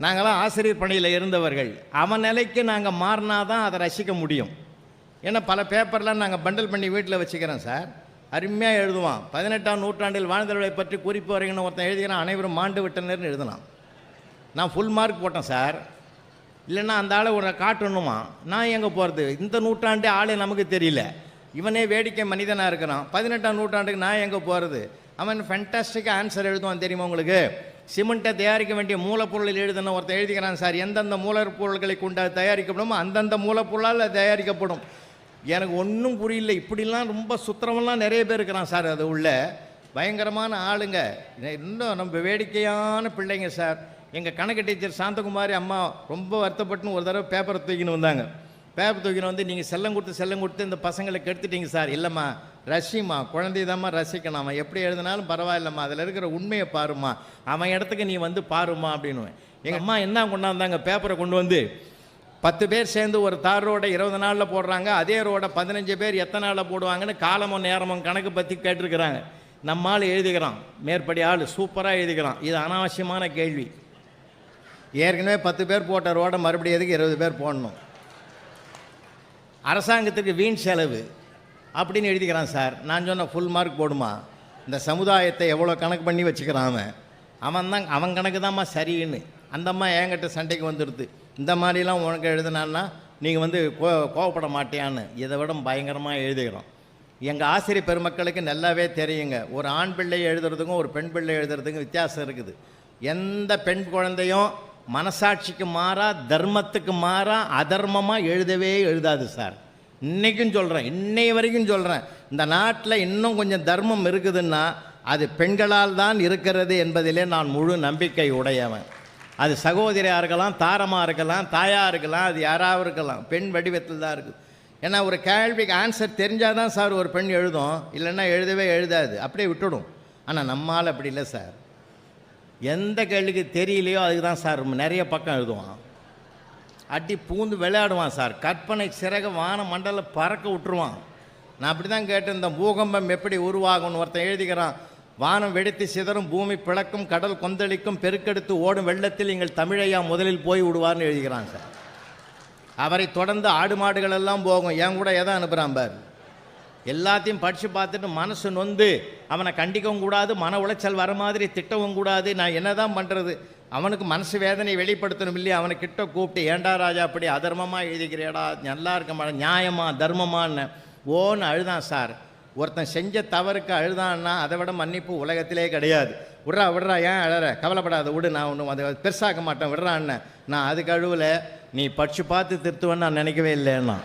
நாங்களாம் ஆசிரியர் பணியில் இருந்தவர்கள். அவன் நிலைக்கு நாங்கள் மாறினா தான் அதை ரசிக்க முடியும். ஏன்னா பல பேப்பர்லாம் நாங்கள் பண்டல் பண்ணி வீட்டில் வச்சுக்கிறோம் சார். அருமையாக எழுதுவான். 18ஆம் நூற்றாண்டில் வாழ்ந்தவர்களை பற்றி குறிப்பு வரைகணும் ஒருத்தன் எழுதிக்கிறான், அனைவரும் மாண்டு விட்டனர்னு எழுதலாம். நான் ஃபுல் மார்க் போட்டேன் சார். இல்லைன்னா அந்த ஆளை ஒரு காட்டணுமா, நான் எங்கே போகிறது? இந்த நூற்றாண்டே ஆளே நமக்கு தெரியல, இவனே வேடிக்கை மனிதனாக இருக்கிறான். 18ஆம் நூற்றாண்டுக்கு நான் எங்கே போகிறது? அவன் ஃபேண்டாஸ்டிக்காக ஆன்சர் எழுதுவான் தெரியுமா உங்களுக்கு? சிமெண்ட்டை தயாரிக்க வேண்டிய மூலப்பொருளில் எழுதுன ஒருத்தர் எழுதிக்கிறான் சார். எந்தெந்த மூலப்பொருள்களை கொண்டு தயாரிக்கப்படும் அந்தந்த மூலப்பொருளால் தயாரிக்கப்படும். எனக்கு ஒன்றும் புரியல. இப்படிலாம் ரொம்ப சுத்திரமெல்லாம் நிறைய பேர் இருக்கிறான் சார். அது உள்ள பயங்கரமான ஆளுங்க. இன்னும் நம்ம வேடிக்கையான பிள்ளைங்க சார். எங்கள் கணக்கு டீச்சர் சாந்தகுமாரி அம்மா ரொம்ப வருத்தப்பட்டுன்னு ஒரு தடவை பேப்பரை தூக்கின்னு வந்தாங்க. பேப்பர் தூக்கின்னு வந்து, நீங்கள் செல்லம் கொடுத்து இந்த பசங்களை கெடுத்துட்டீங்க சார். இல்லைம்மா, ரசிம்மா, குழந்தைதாம்மா ரசிக்கணும். அவன் எப்படி எழுதினாலும் பரவாயில்லம்மா, அதில் இருக்கிற உண்மையை பாருமா, அவன் இடத்துக்கு நீ வந்து பாருமா அப்படின்னுவேன். எங்கள் அம்மா என்ன கொண்டாந்தாங்க, பேப்பரை கொண்டு வந்து 10 பேர் சேர்ந்து ஒரு தார் ரோடை 20 நாளில் போடுறாங்க, அதே ரோடை 15 பேர் எத்தனை நாளில் போடுவாங்கன்னு காலமும் நேரமும் கணக்கு பற்றி கேட்டிருக்கிறாங்க. நம்மால் எழுதிக்கிறான், மேற்படி ஆள் சூப்பராக எழுதிக்கிறான். இது அனாவசியமான கேள்வி. ஏற்கனவே 10 பேர் போட்ட ரோடை மறுபடியும் எதுக்கு 20 பேர் போடணும்? அரசாங்கத்துக்கு வீண் செலவு அப்படின்னு எழுதிக்கிறான் சார். நான் சொன்ன ஃபுல் மார்க் போடுமா? இந்த சமுதாயத்தை எவ்வளோ கணக்கு பண்ணி வச்சுக்கிறான் அவன் கணக்கு தான்மா சரின்னு. அந்த அம்மா என்கிட்ட சண்டைக்கு வந்துடுது, இந்த மாதிரிலாம் உனக்கு எழுதுனான்னா நீங்கள் வந்து கோவப்பட மாட்டியான்னு. இதை விட பயங்கரமாக எழுதுகிறோம். எங்கள் ஆசிரியர் பெருமக்களுக்கு நல்லாவே தெரியுங்க, ஒரு ஆண் பிள்ளை எழுதுறதுக்கும் ஒரு பெண் பிள்ளை எழுதுறதுக்கும் வித்தியாசம் இருக்குது. எந்த பெண் குழந்தையும் மனசாட்சிக்கு மாறா, தர்மத்துக்கு மாறா, அதர்மமாக எழுதவே எழுதாது சார். இன்றைக்கும் சொல்கிறேன், இன்னைய வரைக்கும் சொல்கிறேன், இந்த நாட்டில் இன்னும் கொஞ்சம் தர்மம் இருக்குதுன்னா அது பெண்களால் தான் இருக்கிறது என்பதிலே நான் முழு நம்பிக்கை உடையவன். அது சகோதரியாக இருக்கலாம், தாரமாக இருக்கலாம், தாயாக இருக்கலாம், அது யாராவது இருக்கலாம், பெண் வடிவத்தில் தான் இருக்குது. ஏன்னா ஒரு கேள்விக்கு ஆன்சர் தெரிஞ்சால் தான் சார் ஒரு பெண் எழுதும், இல்லைன்னா எழுதவே எழுதாது, அப்படியே விட்டுடும். ஆனால் நம்மால் அப்படி இல்லை சார். எந்த கேள்விக்கு தெரியலையோ அதுக்கு தான் சார் நிறைய பக்கம் எழுதுவான். அடி பூந்து விளையாடுவான் சார். கற்பனை சிறக வான மண்டல பறக்க விட்டுருவான். நான் அப்படி தான் கேட்டேன், இந்த பூகம்பம் எப்படி உருவாகும்னு ஒருத்தன் எழுதிக்கிறான். வானம் வெடித்து சிதறும், பூமி பிளக்கும், கடல் கொந்தளிக்கும், பெருக்கெடுத்து ஓடும் வெள்ளத்தில் எங்கள் தமிழையா முதலில் போய் விடுவார்னு எழுதிக்கிறான் சார். அவரை தொடர்ந்து ஆடு மாடுகள் எல்லாம் போகும். என் கூட எதை அனுப்புகிறான் பார். எல்லாத்தையும் படித்து பார்த்துட்டு மனசு நொந்து அவனை கண்டிக்கவும் கூடாது, மன உளைச்சல் வர மாதிரி திட்டவும் கூடாது. நான் என்ன தான் பண்ணுறது? அவனுக்கு மனசு வேதனை வெளிப்படுத்தணும் இல்லையா? அவனை கிட்ட கூப்பிட்டு, ஏண்டா ராஜா அப்படி அதர்மமாக எழுதிக்கிறேடா, நல்லா இருக்க மாட்டேன், நியாயமா தர்மமான்னு ஓன்னு அழுதான் சார். ஒருத்தன் செஞ்ச தவறுக்கு அழுதான்னா அதை விட மன்னிப்பு உலகத்திலே கிடையாது. விட்றா ஏன் அழற, கவலைப்படாத விடு, நான் ஒன்றும் அதை பெருசாக்க மாட்டேன், விட்றான்னு. நான் அதுக்கு அழுவில் நீ படித்து பார்த்து திருத்துவேன்னு நான் நினைக்கவே இல்லைன்னா.